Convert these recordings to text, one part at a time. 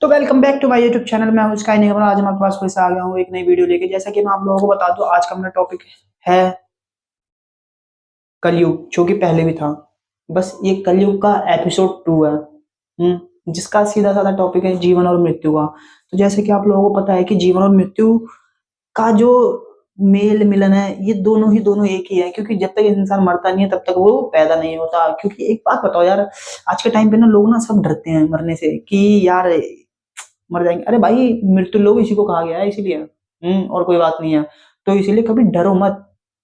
तो welcome back to my YouTube channel. मैं हूं स्काई निगम। आज मैं आपके पास फिर से आ गया हूं एक नई वीडियो लेके। जैसा कि मैं आप लोगों को बता दूं, आज का मेरा टॉपिक है कलयुग, जो कि पहले भी था। बस ये कलयुग का एपिसोड 2 है। जिसका सीधा साधा टॉपिक है जीवन और मृत्यु का। तो जैसे कि आप लोगों को पता है कि जीवन और मृत्यु का जो मेल मिलन है, ये दोनों एक ही है। क्योंकि जब तक इंसान मरता नहीं है तब तक वो पैदा नहीं होता। क्योंकि एक बात बताओ यार, आज के टाइम पे ना लोग ना सब डरते हैं मरने से कि यार मर जाएंगे। अरे भाई, मृत्यु लोग इसी को कहा गया है, इसीलिए। और कोई बात नहीं है। तो इसीलिए कभी डरो मत,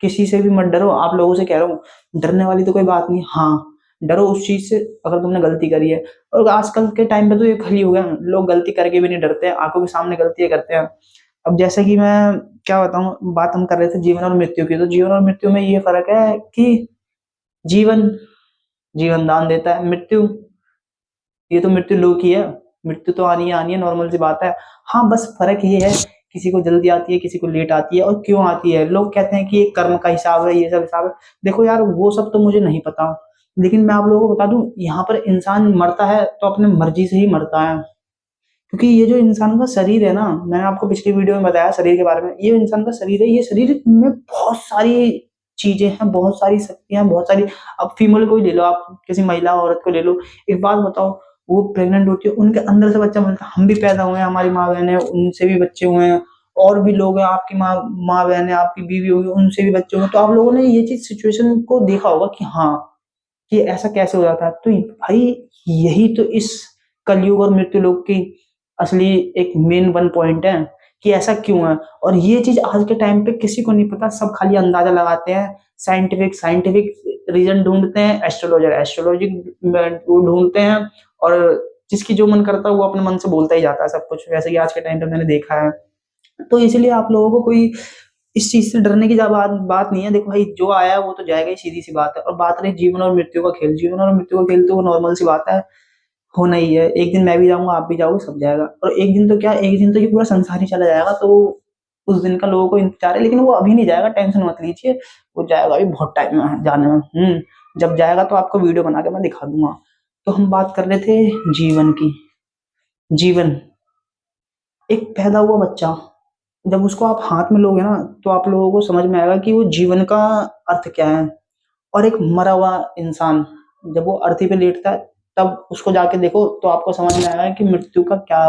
किसी से भी मत डरो। आप लोगों से कह रहा हूँ, डरने वाली तो कोई बात नहीं। हाँ, डरो उस चीज से अगर तुमने गलती करी है। और आजकल के टाइम पे तो ये खली हो गया, लोग गलती करके भी नहीं डरते हैं, आंखों के सामने गलतियां करते हैं। अब जैसे कि मैं क्या बताऊं, बात हम कर रहे थे जीवन और मृत्यु की। तो जीवन और मृत्यु में ये फर्क है कि जीवन जीवन दान देता है, मृत्यु ये तो मृत्यु लोक ही है। मृत्यु तो आनी है, नॉर्मल सी बात है। हाँ, बस फर्क ये है, किसी को जल्दी आती है, किसी को लेट आती है। और क्यों आती है, लोग कहते हैं कि ये कर्म का हिसाब है, ये सब हिसाब है। देखो यार, वो सब तो मुझे नहीं पता, लेकिन मैं आप लोगों को बता दूं, यहाँ पर इंसान मरता है तो अपने मर्जी से ही मरता है। क्योंकि ये जो इंसान का शरीर है ना, मैंने आपको पिछली वीडियो में बताया शरीर के बारे में। ये इंसान का शरीर है, ये शरीर में बहुत सारी चीजें हैं, बहुत सारी शक्तियां, बहुत सारी। अब फीमेल को ही ले लो, आप किसी महिला औरत को ले लो। एक बात बताओ, वो प्रेग्नेंट होती है, उनके अंदर से बच्चा मिलता है। हम भी पैदा हुए हैं, हमारी माँ बहन है, उनसे भी बच्चे हुए हैं। और भी लोग हैं, आपकी माँ माँ बहन है, आपकी बीवी होगी, उनसे भी बच्चे होंगे। तो आप लोगों ने ये चीज सिचुएशन को देखा होगा कि हाँ, कि ऐसा कैसे हो जाता है। तो भाई, यही तो इस कलयुग और मृत्यु लोक की असली एक मेन वन पॉइंट है कि ऐसा क्यों है। और ये चीज आज के टाइम पे किसी को नहीं पता, सब खाली अंदाजा लगाते हैं। साइंटिफिक रीजन ढूंढते हैं, एस्ट्रोलॉजर एस्ट्रोलॉजी ढूंढते हैं। और जिसकी जो मन करता है वो अपने मन से बोलता ही जाता है सब कुछ, वैसे कि आज के टाइम पे मैंने देखा है। तो इसलिए आप लोगों को कोई इस चीज से डरने की बात नहीं है। देखो भाई, जो आया है वो तो जाएगा ही, सीधी सी बात है। और बात रही जीवन और मृत्यु का खेल, जीवन और मृत्यु का खेल तो वो नॉर्मल सी बात है, होना ही है। एक दिन मैं भी जाऊंगा, आप भी जाओगे, सब जाएगा। और एक दिन तो क्या, एक दिन तो ये पूरा संसार ही चला जाएगा। तो उस दिन का लोगों को इंतजार है, लेकिन वो अभी नहीं जाएगा, टेंशन मत लीजिए। वो जाएगा, अभी बहुत टाइम है जाने में। जब जाएगा तो आपको वीडियो बना के मैं दिखा दूंगा। तो हम बात कर रहे थे जीवन की। जीवन, एक पैदा हुआ बच्चा, जब उसको आप हाथ में लोगे ना, तो आप लोगों को समझ में आएगा कि वो जीवन का अर्थ क्या है। और एक मरा हुआ इंसान जब वो अर्थी पे लेटता है, तब उसको जाके देखो तो आपको समझ में आएगा कि मृत्यु का क्या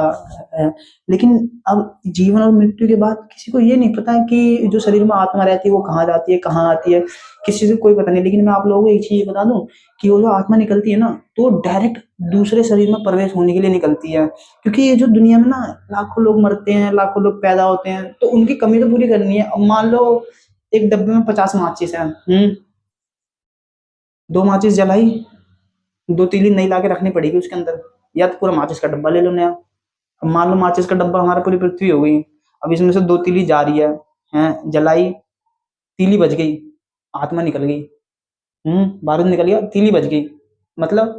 है। लेकिन अब जीवन और मृत्यु के बाद किसी को ये नहीं पता है कि जो शरीर में आत्मा रहती है वो कहाँ जाती है, कहाँ आती है, किसी से कोई पता नहीं। लेकिन मैं आप लोगों को एक चीज बता दूं कि वो जो आत्मा निकलती है ना, तो डायरेक्ट दूसरे शरीर में प्रवेश होने के लिए निकलती है। क्योंकि ये जो दुनिया में ना लाखों लोग मरते हैं, लाखों लोग पैदा होते हैं, तो उनकी कमी तो पूरी करनी है। अब मान लो एक डब्बे में 50 माचिस है, दो माचिस जलाई, दो तीली नई लाके रखनी पड़ेगी उसके अंदर, या तो पूरा माचिस का डब्बा ले लो नया। अब मान लो माचिस का डब्बा हमारा पूरी पृथ्वी हो गई। अब इसमें से दो तीली जा रही है, हैं जलाई, तीली बच गई, आत्मा निकल गई। बारूद निकल गया, तीली बच गई। मतलब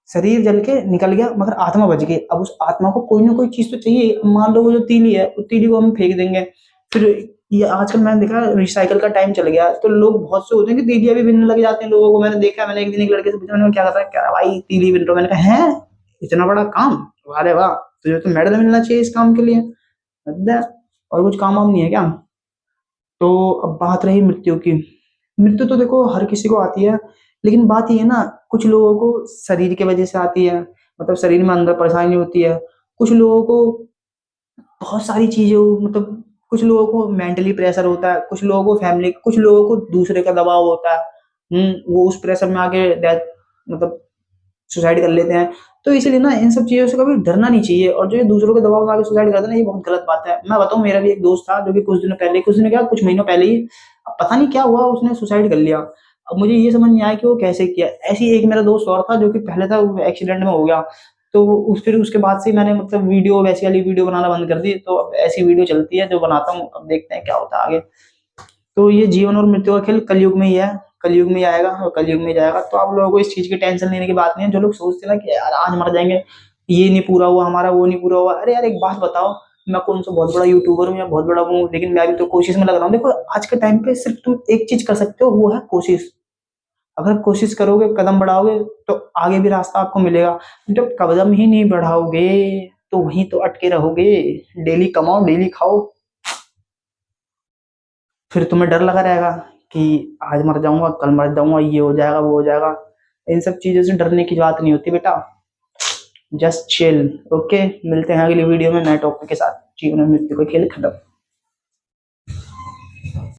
शरीर जल के निकल गया मगर आत्मा बच गई। अब उस आत्मा को कोई ना कोई चीज तो चाहिए। अब मान लो वो जो तीली है, उस तीली को हम फेंक देंगे। फिर ये आजकल मैंने देखा रिसाइकल का टाइम चल गया, तो लोग बहुत से होते हैं कि तीलियां भी बिनने लग जाते हैं लोगों को। मैंने देखा, मैंने एक दिन एक लड़के से पूछा, मैंने क्या कर रहा है, कह रहा भाई तीली बिन रहा हूं। मैंने कहा है, इतना बड़ा काम, अरे वाह, तुझे तो मेडल मिलना चाहिए इस काम के लिए। और कुछ काम वाम नहीं है क्या। तो अब बात रही मृत्यु की। मृत्यु तो देखो हर किसी को आती है, लेकिन बात ये है ना, कुछ लोगों को शरीर की वजह से आती है, मतलब शरीर में अंदर परेशानी होती है। कुछ लोगों को बहुत सारी चीजें मतलब कुछ लोगों को मेंटली प्रेशर होता है, कुछ लोगों को फैमिली, कुछ लोगों को दूसरे का दबाव होता है। वो उस प्रेशर में आके डेथ, मतलब सुसाइड कर लेते हैं। तो इसीलिए ना इन सब चीजों से कभी डरना नहीं चाहिए। और जो ये दूसरों के दबाव में आके सुसाइड करते हैं ना, ये बहुत गलत बात है। मैं बताऊं, मेरा भी एक दोस्त था जो कि कुछ दिनों क्या, कुछ महीनों पहले ही, अब पता नहीं क्या हुआ, उसने सुसाइड कर लिया। अब मुझे ये समझ नहीं आया कि वो कैसे किया। ऐसी एक मेरा दोस्त और था जो कि पहले था, वो एक्सीडेंट में हो गया। तो फिर उसके बाद से मैंने मतलब वीडियो, वैसी वाली वीडियो बनाना बंद कर दी। तो अब ऐसी वीडियो चलती है जो बनाता हूँ, अब देखते हैं क्या होता है आगे। तो ये जीवन और मृत्यु का खेल कलयुग में ही है, कलयुग में ही आएगा और कलयुग में ही जाएगा। तो आप लोगों को इस चीज की टेंशन लेने की बात नहीं है। जो लोग सोचते हैं ना कि यार आज मर जाएंगे, ये नहीं पूरा हुआ हमारा, वो नहीं पूरा हुआ। अरे यार, एक बात बताओ, मैं कौन सा बहुत बड़ा यूट्यूबर हूँ या बहुत बड़ा हूँ, लेकिन मैं भी तो कोशिश में लग रहा हूँ। देखो आज के टाइम पे सिर्फ तुम एक चीज कर सकते हो, वो है कोशिश। अगर कोशिश करोगे, कदम बढ़ाओगे, तो आगे भी रास्ता आपको मिलेगा। जब कदम ही नहीं बढ़ाओगे तो वहीं तो अटके रहोगे। डेली कमाओ, डेली खाओ, फिर तुम्हें डर लगा रहेगा कि आज मर जाऊंगा, कल मर जाऊंगा, ये हो जाएगा, वो हो जाएगा। इन सब चीजों से डरने की बात नहीं होती बेटा। Just chill. ओके, मिलते हैं अगली वीडियो में नए टॉपिक के साथ। जीवन में मृत्यु का खेल खत्म।